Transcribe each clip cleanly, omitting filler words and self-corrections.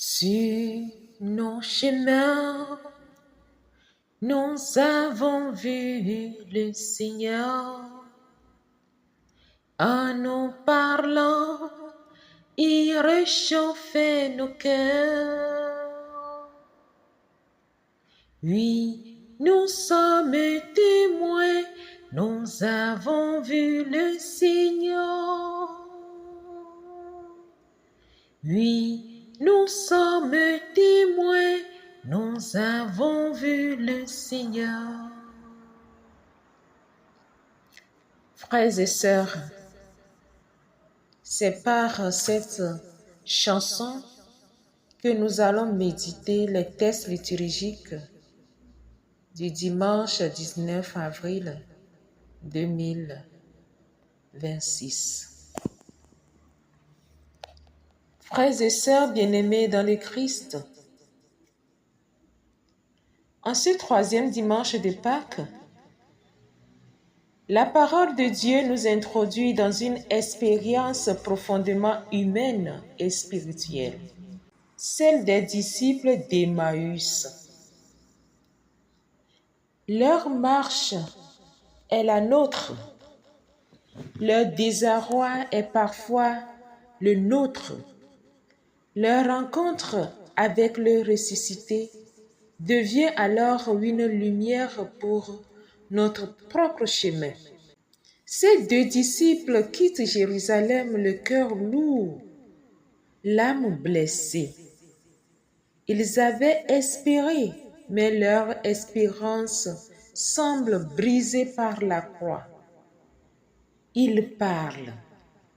Sur nos chemins, nous avons vu le Seigneur. En nous parlant, il réchauffait nos cœurs. Oui, nous sommes témoins, nous avons vu le Seigneur. Oui, nous sommes témoins, nous avons vu le Seigneur. Frères et sœurs, c'est par cette chanson que nous allons méditer les textes liturgiques du dimanche 19 avril 2026. Frères et sœurs bien-aimés dans le Christ, en ce troisième dimanche de Pâques, la parole de Dieu nous introduit dans une expérience profondément humaine et spirituelle, celle des disciples d'Emmaüs. Leur marche est la nôtre. Leur désarroi est parfois le nôtre. Leur rencontre avec le ressuscité devient alors une lumière pour notre propre chemin. Ces deux disciples quittent Jérusalem le cœur lourd, l'âme blessée. Ils avaient espéré, mais leur espérance semble brisée par la croix. Ils parlent,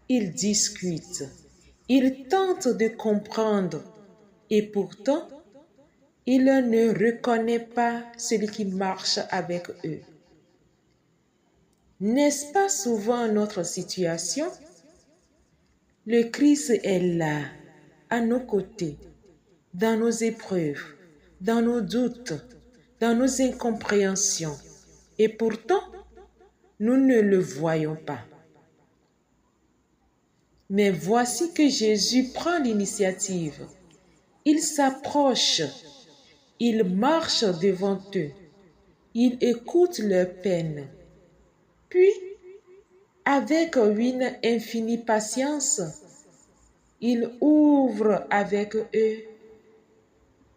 ils discutent, ils tentent de comprendre, et pourtant, ils ne reconnaissent pas celui qui marche avec eux. N'est-ce pas souvent notre situation? Le Christ est là, à nos côtés, dans nos épreuves, dans nos doutes, dans nos incompréhensions, et pourtant, nous ne le voyons pas. Mais voici que Jésus prend l'initiative. Il s'approche, il marche devant eux, il écoute leurs peines. Puis, avec une infinie patience, il ouvre avec eux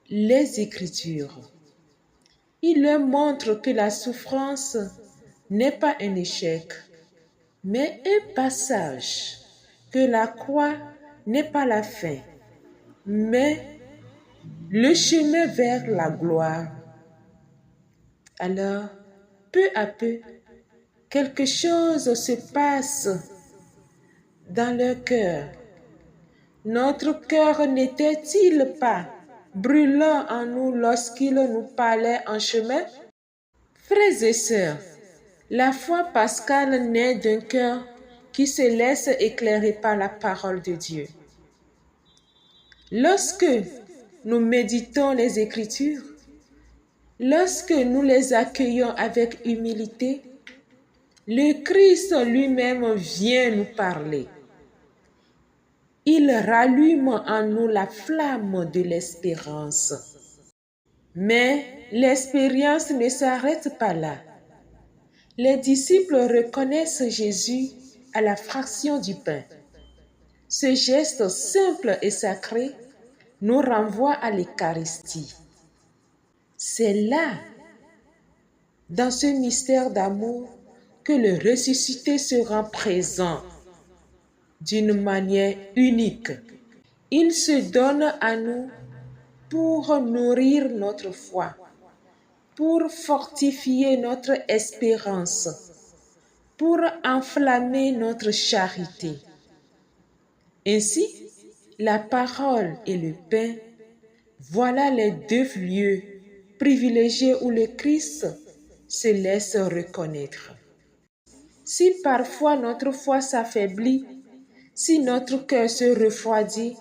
les Écritures. Il leur montre que la souffrance n'est pas un échec, mais un passage, que la croix n'est pas la fin, mais le chemin vers la gloire. Alors, peu à peu, quelque chose se passe dans leur cœur. Notre cœur n'était-il pas brûlant en nous lorsqu'il nous parlait en chemin? Frères et sœurs, la foi pascale naît d'un cœur qui se laisse éclairer par la parole de Dieu. Lorsque nous méditons les Écritures, lorsque nous les accueillons avec humilité, le Christ lui-même vient nous parler. Il rallume en nous la flamme de l'espérance. Mais l'expérience ne s'arrête pas là. Les disciples reconnaissent Jésus à la fraction du pain. Ce geste simple et sacré nous renvoie à l'Eucharistie. C'est là, dans ce mystère d'amour, que le ressuscité se rend présent d'une manière unique. Il se donne à nous pour nourrir notre foi, pour fortifier notre espérance, pour enflammer notre charité. Ainsi, la parole et le pain, voilà les deux lieux privilégiés où le Christ se laisse reconnaître. Si parfois notre foi s'affaiblit, si notre cœur se refroidit,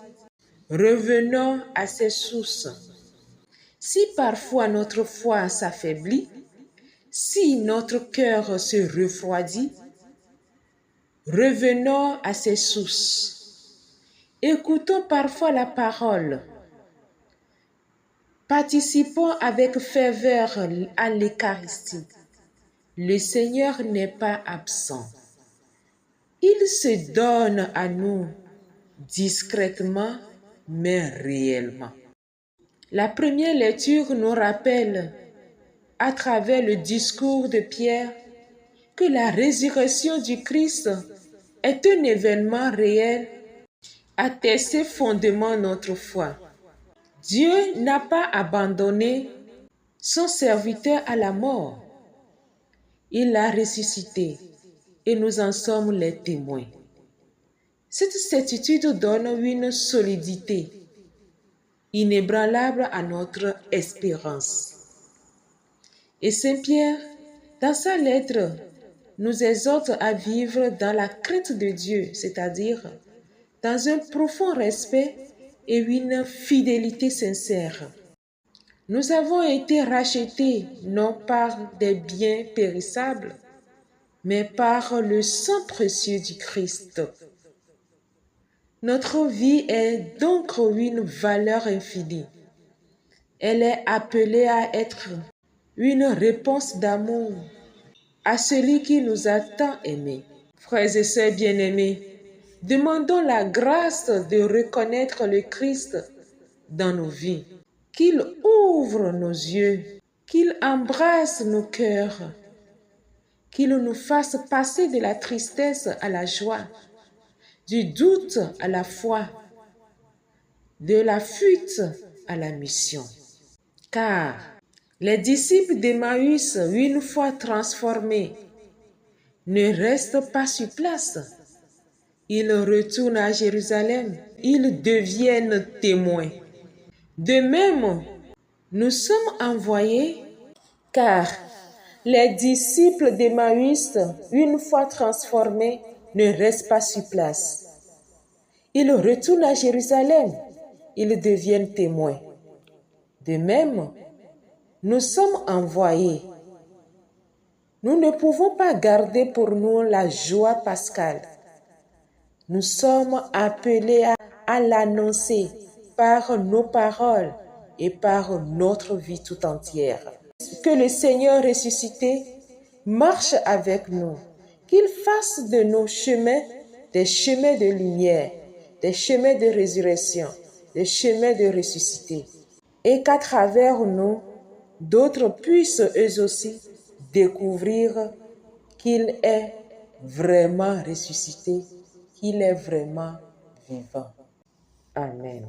revenons à ses sources. Si parfois notre foi s'affaiblit, si notre cœur se refroidit, revenons à ses sources. Écoutons parfois la parole, Participons avec ferveur à l'Eucharistie. Le Seigneur n'est pas absent. Il se donne à nous discrètement, mais réellement. La première lecture nous rappelle, à travers le discours de Pierre, que la résurrection du Christ est un événement réel, attesté fondement notre foi. Dieu n'a pas abandonné son serviteur à la mort. Il l'a ressuscité et nous en sommes les témoins. Cette certitude donne une solidité inébranlable à notre espérance. Et Saint Pierre, dans sa lettre, nous exhorte à vivre dans la crainte de Dieu, c'est-à-dire dans un profond respect et une fidélité sincère. Nous avons été rachetés non par des biens périssables, mais par le sang précieux du Christ. Notre vie est donc une valeur infinie. Elle est appelée à être une réponse d'amour à celui qui nous a tant aimés. Frères et sœurs bien-aimés, demandons la grâce de reconnaître le Christ dans nos vies, qu'il ouvre nos yeux, qu'il embrasse nos cœurs, qu'il nous fasse passer de la tristesse à la joie, du doute à la foi, de la fuite à la mission. Car les disciples d'Emmaüs, une fois transformés, ne restent pas sur place. Ils retournent à Jérusalem. Ils deviennent témoins. De même, nous sommes envoyés car les disciples d'Emmaüs, une fois transformés, ne restent pas sur place. Ils retournent à Jérusalem. Ils deviennent témoins. De même, nous sommes envoyés. Nous ne pouvons pas garder pour nous la joie pascale. Nous sommes appelés à l'annoncer par nos paroles et par notre vie tout entière. Que le Seigneur ressuscité marche avec nous, qu'il fasse de nos chemins des chemins de lumière, des chemins de résurrection, des chemins de ressuscité, et qu'à travers nous, d'autres puissent eux aussi découvrir qu'il est vraiment ressuscité, qu'il est vraiment vivant. Amen.